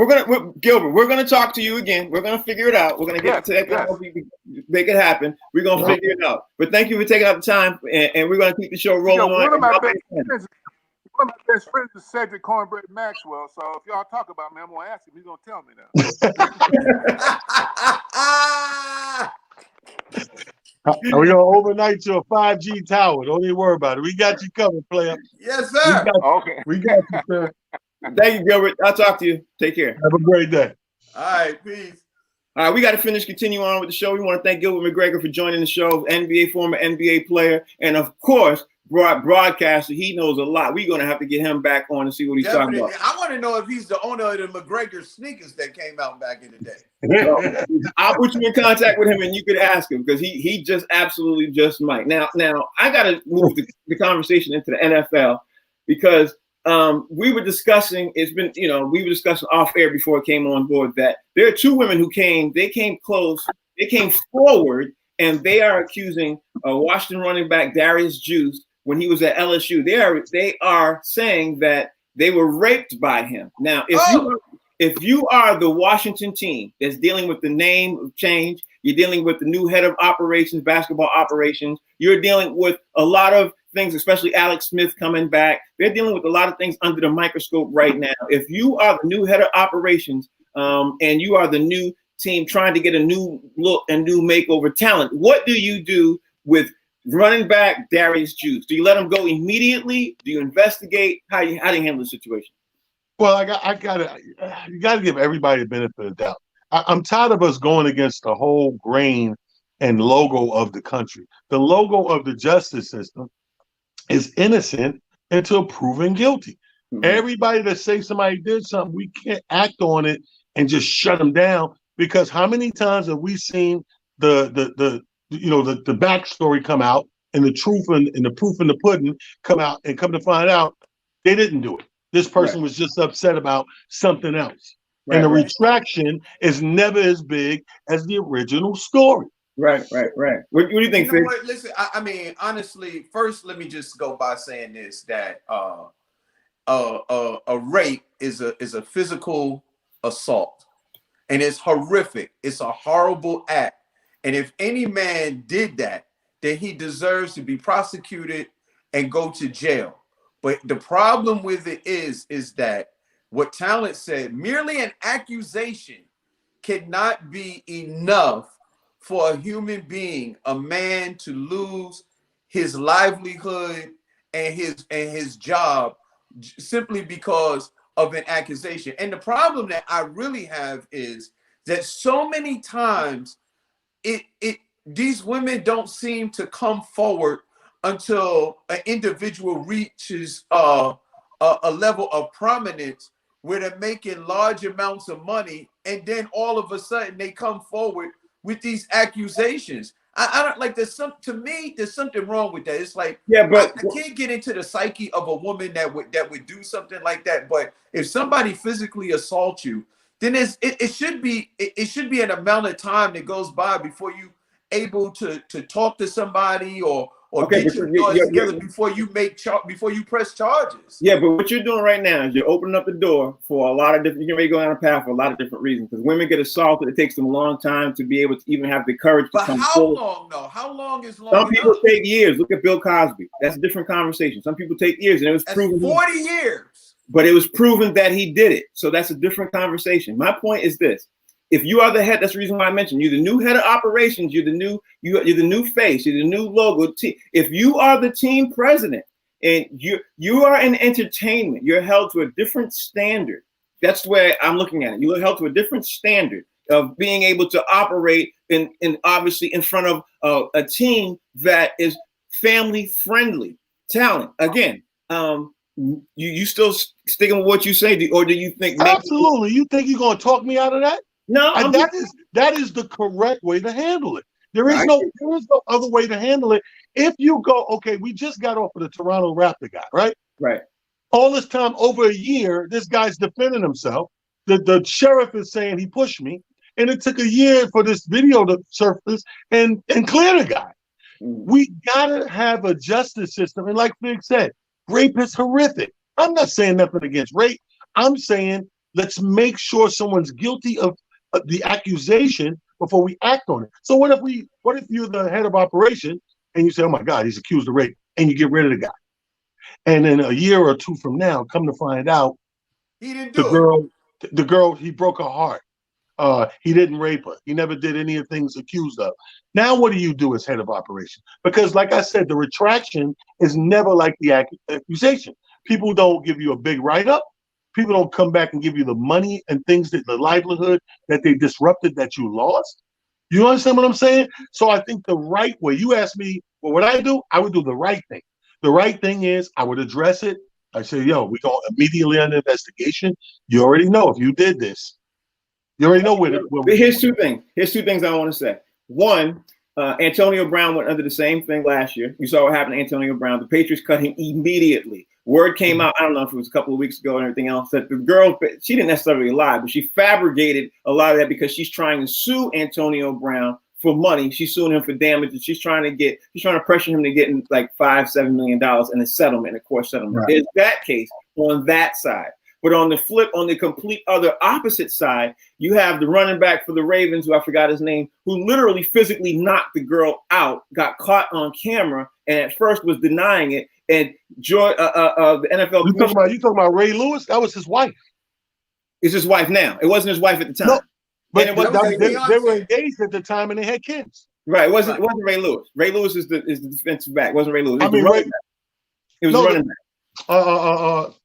Gilbert, we're gonna talk to you again. We're gonna figure it out. We're gonna get to technology, make it happen. We're gonna figure it out. But thank you for taking out the time, and we're gonna keep the show rolling on. One of my best friends is Cedric Cornbread Maxwell. So if y'all talk about me, I'm gonna ask him. He's gonna tell me now. We're gonna overnight to a 5G tower. Don't even worry about it. We got you covered, player. Yes, sir. We got you, sir. Thank you, Gilbert. I'll talk to you. Take care. Have a great day. All right, peace. All right, we got to continue on with the show. We want to thank Gilbert McGregor for joining the show, former NBA player, and of course, broadcaster. He knows a lot. We're going to have to get him back on and see what he's talking about. I want to know if he's the owner of the McGregor sneakers that came out back in the day. So, I'll put you in contact with him, and you could ask him because he just absolutely just might. Now I got to move the conversation into the NFL because we were discussing. We were discussing off air before it came on board that there are two women who came close. They came forward, and they are accusing Washington running back Darius Juice when he was at LSU. They are saying that they were raped by him. Now, if you are the Washington team that's dealing with the name change, you're dealing with the new head of operations, basketball operations, you're dealing with a lot of things, especially Alex Smith coming back. They're dealing with a lot of things under the microscope right now. If you are the new head of operations and you are the new team trying to get a new look and new makeover talent, what do you do with running back Darius Juice? Do you let him go immediately? Do you investigate? How do you handle the situation? Well, you got to give everybody the benefit of the doubt. I'm tired of us going against the whole grain and logo of the country. The logo of the justice system is innocent until proven guilty. Mm-hmm. Everybody that says somebody did something, we can't act on it and just shut them down, because how many times have we seen the backstory come out and the truth and the proof in the pudding come out, and come to find out they didn't do it. This person was just upset about something else. Right, and the retraction is never as big as the original story. Right. What do you think, Fitz? What? Listen, I mean, honestly, first, let me just go by saying this, that a rape is a physical assault, and it's horrific. It's a horrible act. And if any man did that, then he deserves to be prosecuted and go to jail. But the problem with it is that what Talent said, merely an accusation cannot be enough for a human being, a man, to lose his livelihood and his job simply because of an accusation. And the problem that I really have is that so many times these women don't seem to come forward until an individual reaches a level of prominence where they're making large amounts of money, and then all of a sudden they come forward with these accusations. I don't like, there's something wrong with that. It's like, but I can't get into the psyche of a woman that would do something like that. But if somebody physically assaults you, then it should be an amount of time that goes by before you able to talk to somebody or get your thoughts together before you press charges. Yeah, but what you're doing right now is you're opening up the door for a lot of different. You're ready to go down a path for a lot of different reasons. Because women get assaulted, it takes them a long time to be able to even have the courage to come forward. But how long though? How long is long? Some people take years. Look at Bill Cosby. That's a different conversation. Some people take years, and it was proven 40 years. But it was proven that he did it. So that's a different conversation. My point is this. If you are the head, that's the reason why I mentioned you're the new head of operations. You're the new face. You're the new logo. If you are the team president and you are in entertainment, you're held to a different standard. That's the way I'm looking at it. You're held to a different standard of being able to operate in obviously in front of a team that is family friendly. Talent again. You still sticking with what you say, or do you think? Absolutely. You think you're going to talk me out of that? No, that is the correct way to handle it. There is no other way to handle it. If you go, okay, we just got off of the Toronto Raptor guy, right? Right. All this time, over a year, this guy's defending himself. The sheriff is saying he pushed me, and it took a year for this video to surface and clear the guy. We gotta have a justice system, and like Fig said, rape is horrific. I'm not saying nothing against rape. I'm saying let's make sure someone's guilty of the accusation before we act on it. So what if you're the head of operation and you say, oh my God, he's accused of rape, and you get rid of the guy. And then a year or two from now, come to find out he didn't do the girl, he broke her heart. He didn't rape her. He never did any of the things accused of. Now, what do you do as head of operation? Because like I said, the retraction is never like the accusation. People don't give you a big write-up. People don't come back and give you the money and things, that the livelihood that they disrupted, that you lost. You understand what I'm saying? So I think the right way, you asked me, well, what I do? I would do the right thing. The right thing is I would address it. I say, yo, we go immediately on the investigation. You already know if you did this. You already know where Here's two things. Here's two things I want to say. One, Antonio Brown went under the same thing last year. You saw what happened to Antonio Brown. The Patriots cut him immediately. Word came out, I don't know if it was a couple of weeks ago and everything else, that the girl, she didn't necessarily lie, but she fabricated a lot of that because she's trying to sue Antonio Brown for money. She's suing him for damages. She's trying to pressure him to get in like $5-7 million in a settlement, a court settlement. Right. There's that case on that side. But on the complete other opposite side, you have the running back for the Ravens, who I forgot his name, who literally physically knocked the girl out, got caught on camera, and at first was denying it. And the NFL. You talking about Ray Lewis? That was his wife. It's his wife now. It wasn't his wife at the time. No, but they were engaged at the time and they had kids. Right. It wasn't Ray Lewis. Ray Lewis is the defensive back. It wasn't Ray Lewis. It was the running back.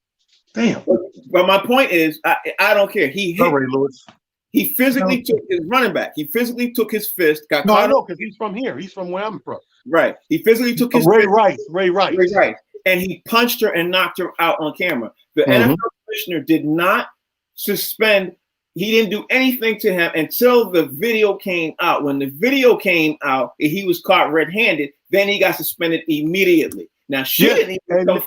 Damn. But my point is, I don't care. He hit. Ray Lewis. He physically took his running back. He physically took his fist. Got No, I caught know up. because he's from here. He's from where I'm from. Right. He physically took his Ray fist. Rice. Ray Rice. And he punched her and knocked her out on camera. The NFL commissioner did not suspend. He didn't do anything to him until the video came out. When the video came out, he was caught red-handed. Then he got suspended immediately. Now she didn't even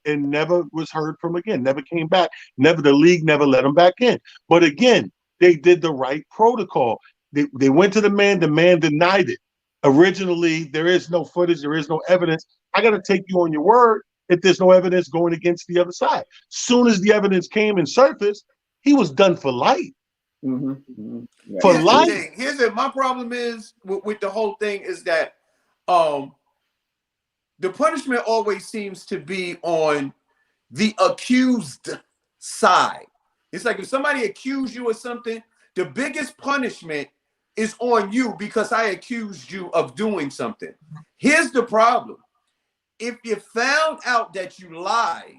and never was heard from again. Never came back. Never, the league never let him back in. But again, they did the right protocol. They went to the man. The man denied it. Originally, there is no footage. There is no evidence. I got to take you on your word if there's no evidence going against the other side. Soon as the evidence came and surfaced, he was done for life. For life. Here's it. My problem is with the whole thing is that the punishment always seems to be on the accused side. It's like if somebody accused you of something, the biggest punishment is on you because I accused you of doing something. Here's the problem. If you found out that you lied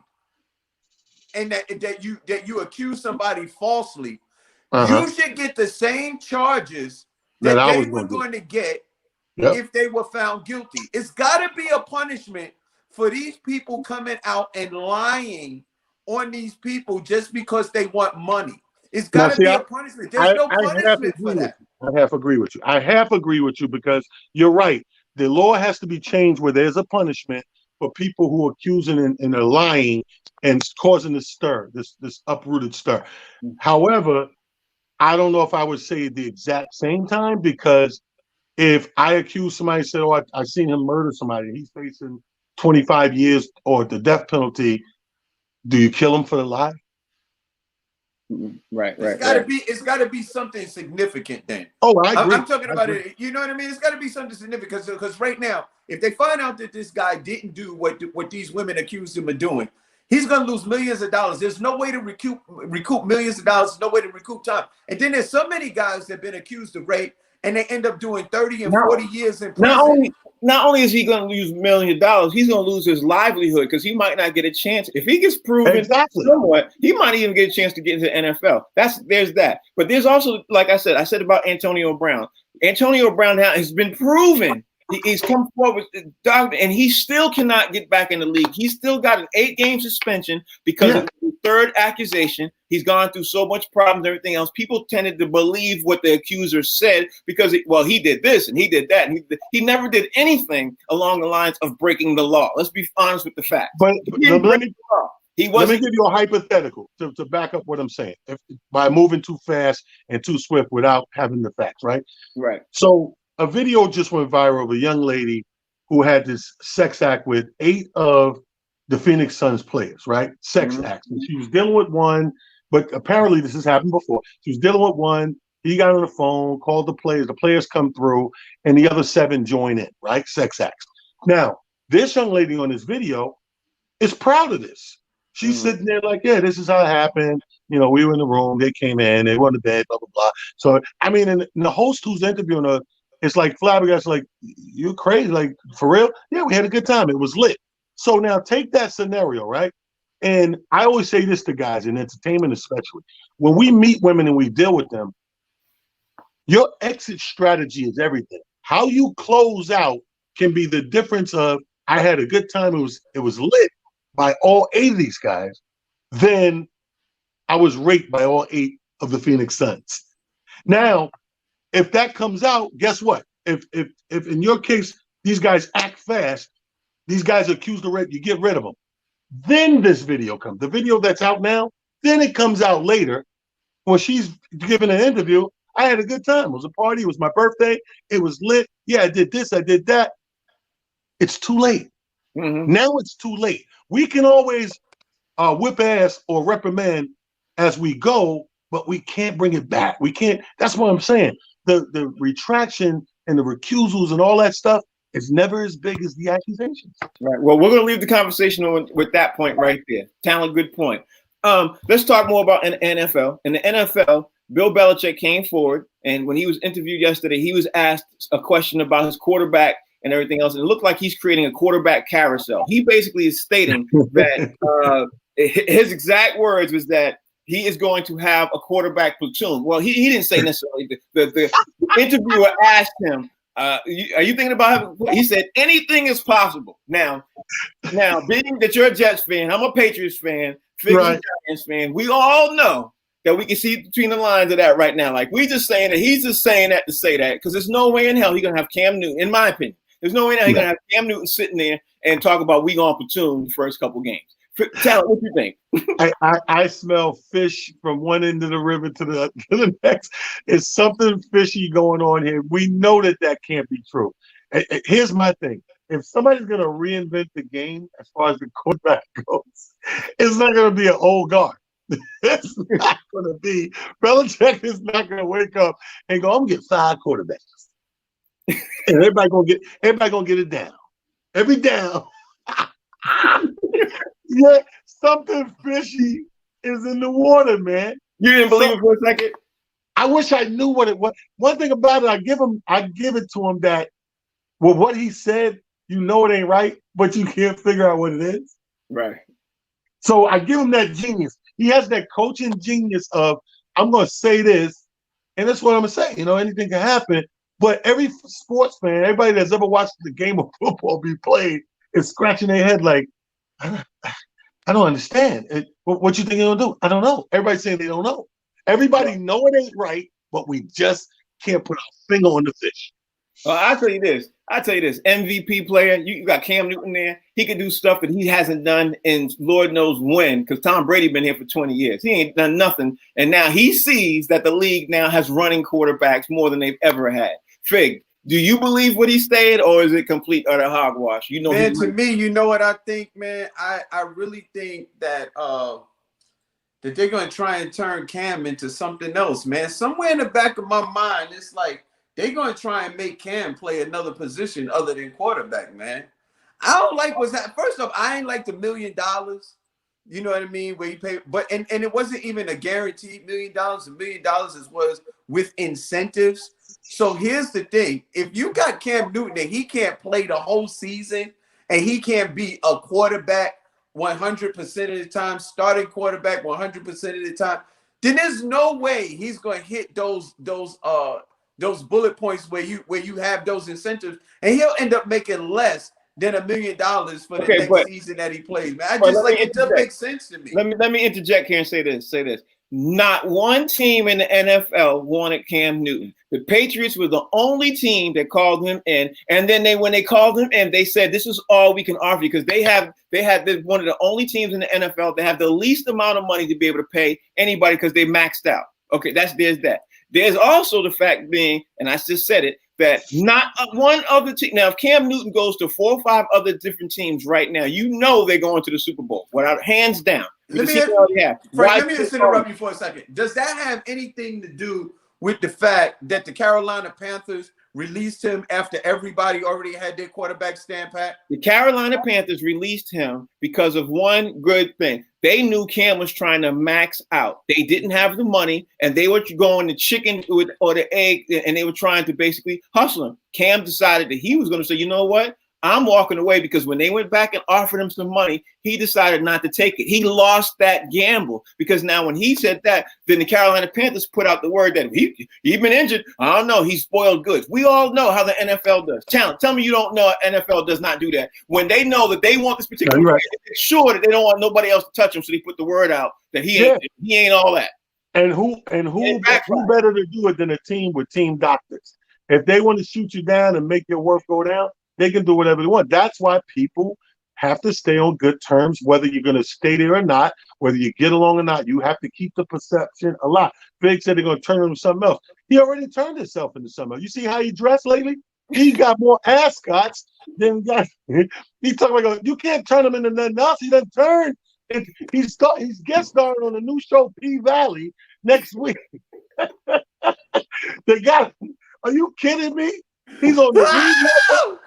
and that you accused somebody falsely, you should get the same charges that they were going to get if they were found guilty. It's got to be a punishment for these people coming out and lying on these people just because they want money. It's got to be a punishment. There's no punishment for that. I half agree with you. I half agree with you because you're right. The law has to be changed where there's a punishment for people who are accusing and are lying and causing this stir, this uprooted stir. However, I don't know if I would say the exact same time, because if I accuse somebody, say, "Oh, I seen him murder somebody," and he's facing 25 years or the death penalty, do you kill him for the lie? Right. It's got to be something significant then. Oh, I agree. I'm talking about it. You know what I mean? It's got to be something significant because right now, if they find out that this guy didn't do what these women accused him of doing, he's going to lose millions of dollars. There's no way to recoup millions of dollars. No way to recoup time. And then there's so many guys that have been accused of rape, and they end up doing 30 and 40 years in prison. Not only is he going to lose millions of dollars, he's going to lose his livelihood because he might not get a chance. If he gets proven somewhat, he might even get a chance to get into the NFL. There's that. But there's also, like I said about Antonio Brown. Antonio Brown has been proven. He's come forward with doctor, and he still cannot get back in the league. He's still got an 8-game suspension because of the third accusation. He's gone through so much problems and everything else. People tended to believe what the accuser said because, he did this and he did that. And he never did anything along the lines of breaking the law. Let's be honest with the facts. But let me give you a hypothetical to back up what I'm saying. By moving too fast and too swift without having the facts, right? Right. So a video just went viral of a young lady who had this sex act with 8 of the Phoenix Suns players, right? Sex acts. And she was dealing with one, but apparently this has happened before. She was dealing with one. He got on the phone, called the players. The players come through, and the other 7 join in, right? Sex acts. Now, this young lady on this video is proud of this. She's sitting there like, yeah, this is how it happened. We were in the room. They came in. They went to bed, blah, blah, blah. So, I mean, and the host who's interviewing her, it's like flabbergasted, like, you crazy, like, for real? Yeah, we had a good time. It was lit. So now take that scenario, right? And I always say this to guys in entertainment especially. When we meet women and we deal with them, your exit strategy is everything. How you close out can be the difference of, I had a good time, it was lit by all 8 of these guys, then I was raped by all 8 of the Phoenix Suns. Now, if that comes out, guess what? If in your case, these guys act fast, these guys are accused of rape, you get rid of them. Then this video comes. The video that's out now, then it comes out later when she's giving an interview. I had a good time. It was a party. It was my birthday. It was lit. Yeah, I did this. I did that. It's too late. Now it's too late. We can always whip ass or reprimand as we go, but we can't bring it back. We can't. That's what I'm saying. The retraction and the recusals and all that stuff is never as big as the accusations. Right. Well, we're going to leave the conversation with that point right there. Talent, good point. Let's talk more about an NFL. In the NFL, Bill Belichick came forward, and when he was interviewed yesterday, he was asked a question about his quarterback and everything else. And it looked like he's creating a quarterback carousel. He basically is stating that his exact words was that he is going to have a quarterback platoon. Well, he didn't say necessarily. The interviewer asked him, are you thinking about it? He said anything is possible. Now, being that you're a Jets fan, I'm a Patriots fan, Figg's a Giants fan, we all know that we can see between the lines of that right now. Like, we just saying that he's just saying that to say that, because there's no way in hell he's going to have Cam Newton, in my opinion. There's no way in hell he's going to have Cam Newton sitting there and talk about we going platoon the first couple games. Tell what you think. I smell fish from one end of the river to the next. It's something fishy going on here. We know that can't be true. Here's my thing. If somebody's going to reinvent the game as far as the quarterback goes, it's not going to be an old guard. It's not going to be. Belichick is not going to wake up and go, I'm going to get 5 quarterbacks. And everybody going to get it down. Every down. Yeah, something fishy is in the water, man. You didn't believe it for a second? I wish I knew what it was. One thing about it, I give it to him that, well, what he said, you know it ain't right, but you can't figure out what it is. Right. So I give him that genius. He has that coaching genius of, I'm going to say this, and that's what I'm going to say. You know, anything can happen. But every sports fan, everybody that's ever watched the game of football be played is scratching their head like, I don't understand. What you think you're gonna do? I don't know. Everybody's saying they don't know. Everybody know it ain't right, but we just can't put our finger on the fish. Well, I'll tell you this. MVP player, you got Cam Newton there. He can do stuff that he hasn't done in Lord knows when, because Tom Brady been here for 20 years. He ain't done nothing. And now he sees that the league now has running quarterbacks more than they've ever had. Fig, do you believe what he said, or is it complete utter hogwash? You know, man, to me, you know what I think, man? I really think that that they're going to try and turn Cam into something else, man. Somewhere in the back of my mind, it's like they're going to try and make Cam play another position other than quarterback, man. I don't like what's that. First off, I ain't like the $1 million. You know what I mean? Where you pay, but and it wasn't even a guaranteed $1 million. $1 million was with incentives. So here's the thing: if you got Cam Newton and he can't play the whole season and he can't be a quarterback 100% of the time, starting quarterback 100% of the time, then there's no way he's going to hit those bullet points where you have those incentives, and he'll end up making less than $1 million for the next season that he plays. Man, it doesn't make sense to me. Let me interject here and say this. Not one team in the NFL wanted Cam Newton. The Patriots were the only team that called him in, and then when they called him in, they said this is all we can offer you, because they had one of the only teams in the NFL that have the least amount of money to be able to pay anybody because they maxed out. Okay, there's that. There's also the fact being, and I just said it, that not one other team. Now, if Cam Newton goes to 4 or 5 other different teams right now, you know they're going to the Super Bowl, without hands down. Let me just interrupt you for a second. Does that have anything to do with the fact that the Carolina Panthers released him after everybody already had their quarterback stand pat? The Carolina Panthers released him because of one good thing. They knew Cam was trying to max out. They didn't have the money, and they were going the chicken or the egg, and they were trying to basically hustle him. Cam decided that he was going to say, you know what? I'm walking away, because when they went back and offered him some money, he decided not to take it. He lost that gamble, because now when he said that, then the Carolina Panthers put out the word that he's been injured. I don't know. He's spoiled goods. We all know how the NFL does. Tell me you don't know NFL does not do that. When they know that they want this particular player, they're sure that they don't want nobody else to touch him, so they put the word out that he ain't all that. And who better to do it than a team with team doctors? If they want to shoot you down and make your worth go down, they can do whatever they want. That's why people have to stay on good terms, whether you're going to stay there or not, whether you get along or not. You have to keep the perception alive. Big said they're going to turn him into something else. He already turned himself into something else. You see how he dressed lately? He got more ascots than got. He's talking about, you can't turn him into nothing else. He doesn't turn. He's guest starring on a new show, P Valley, next week. They got him. Are you kidding me? He's on the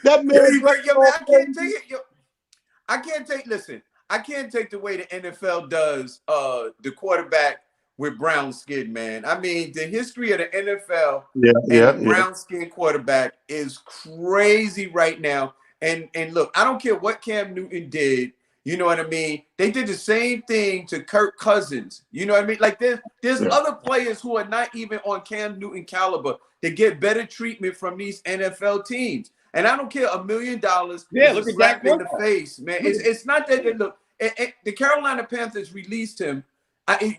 that man. I can't take it. I can't take the way the NFL does the quarterback with brown skin, man. I mean, the history of the NFL and brown skin quarterback is crazy right now. And look, I don't care what Cam Newton did. You know what I mean? They did the same thing to Kirk Cousins. You know what I mean? Like there's other players who are not even on Cam Newton caliber that get better treatment from these NFL teams. And I don't care $1 million. Yeah, look at slap Dak in the face, man. It's not that they look. The Carolina Panthers released him.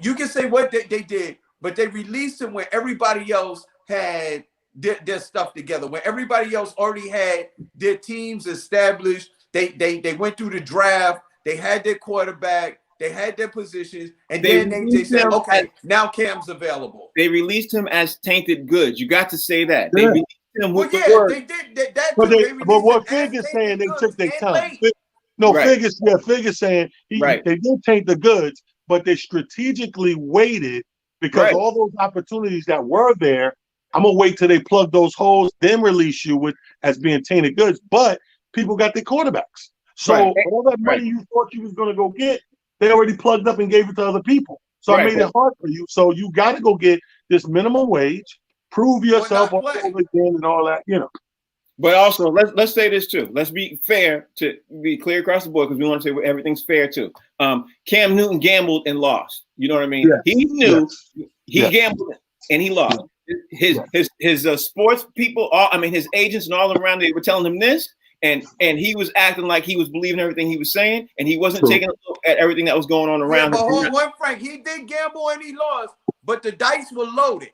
You can say what they did, but they released him when everybody else had their stuff together. When everybody else already had their teams established, they went through the draft. They had their quarterback, they had their positions, and then they said, okay, now Cam's available. They released him as tainted goods. You got to say that. Yeah. They released him with they did that. But what Fig is saying, they took their time. Fig is saying they did taint the goods, but they strategically waited because all those opportunities that were there, I'm going to wait till they plug those holes, then release you with as being tainted goods. But people got their quarterbacks. So all that money you thought you was going to go get, they already plugged up and gave it to other people. So I made it hard for you. So you got to go get this minimum wage, prove yourself all over again and all that, you know. But also, let's say this too. Let's be fair to be clear across the board because we want to say everything's fair too. Cam Newton gambled and lost. You know what I mean? Yes. He knew he gambled and he lost. His sports people, his agents and all around, they were telling him this. And he was acting like he was believing everything he was saying, and he wasn't taking a look at everything that was going on around him. But hold on, Frank, he did gamble and he lost, but the dice were loaded.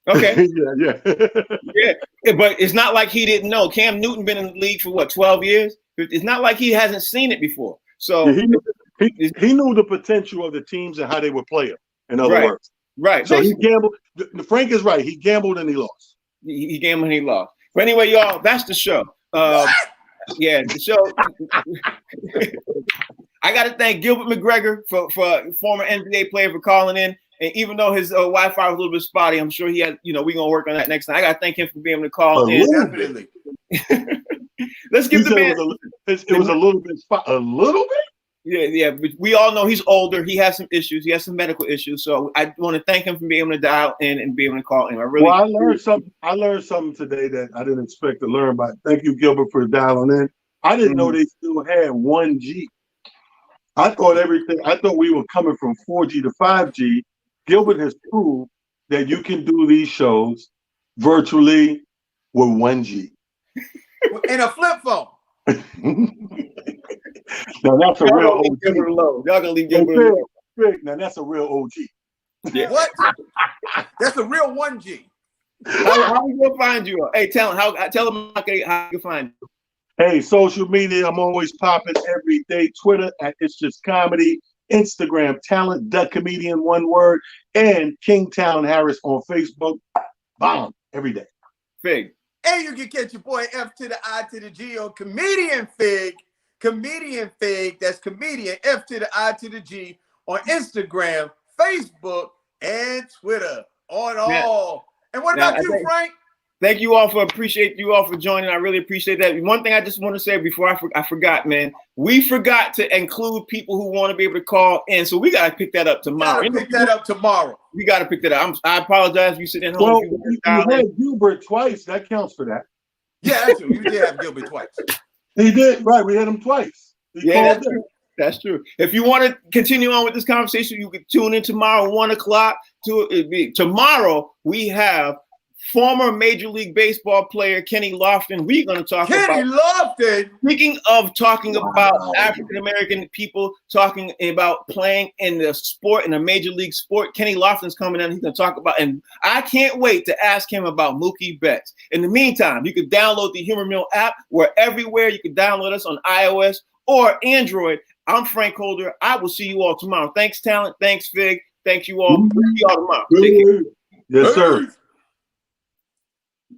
Okay. yeah. But it's not like he didn't know. Cam Newton been in the league for 12 years? It's not like he hasn't seen it before. So he knew the potential of the teams and how they would play it, in other words. Right. So he gambled. Frank is right. He gambled and he lost. He gambled and he lost. But anyway, y'all, that's the show. Yeah, the show. I got to thank Gilbert McGregor for former NBA player for calling in. And even though his Wi-Fi was a little bit spotty, I'm sure he had, we're going to work on that next time. I got to thank him for being able to call in. Definitely. Let's give the man. It was a little bit. A little bit? Yeah. But we all know he's older. He has some issues. He has some medical issues. So I want to thank him for being able to dial in and be able to call in. I learned something. I learned something today that I didn't expect to learn. But thank you, Gilbert, for dialing in. I didn't know they still had 1G. I thought we were coming from 4G to 5G. Gilbert has proved that you can do these shows virtually with 1G. And a flip phone. Now that's a real OG. Y'all gonna leave Gilbert alone. Now that's a real OG. Yeah. What? That's a real 1G. How we gonna find you? Hey, tell them how you can find you. Hey, social media, I'm always popping every day. Twitter at It's Just Comedy. Instagram, Talent the Comedian, one word, and Kingtown Harris on Facebook. Bomb every day. Fig. And you can catch your boy F to the I to the G on Comedian Fig. Comedian Fig. That's Comedian F to the I to the G on Instagram, Facebook, and Twitter. On all. And what about you, Frank? Thank you all appreciate you all for joining. I really appreciate that. One thing I just want to say before I forgot, man, we forgot to include people who want to be able to call in. So we got to pick that up tomorrow. We got to pick that up. I apologize if you sit at home. Well, you had Gilbert twice. That counts for that. Yeah, that's true. You did have Gilbert twice. He did. Right. We had him twice. That's true. If you want to continue on with this conversation, you can tune in tomorrow, 1:00. Tomorrow we have former Major League Baseball player Kenny Lofton. We're going to talk about Kenny Lofton. Speaking of talking about African American people talking about playing in the sport, in a major league sport, Kenny Lofton's coming in. He's going to talk about, and I can't wait to ask him about Mookie Betts. In the meantime, you can download the Humor Mill app. We're everywhere. You can download us on iOS or Android. I'm Frank Holder. I will see you all tomorrow. Thanks, Talent. Thanks, Fig. Thank you all. See you all tomorrow. Yes, sir.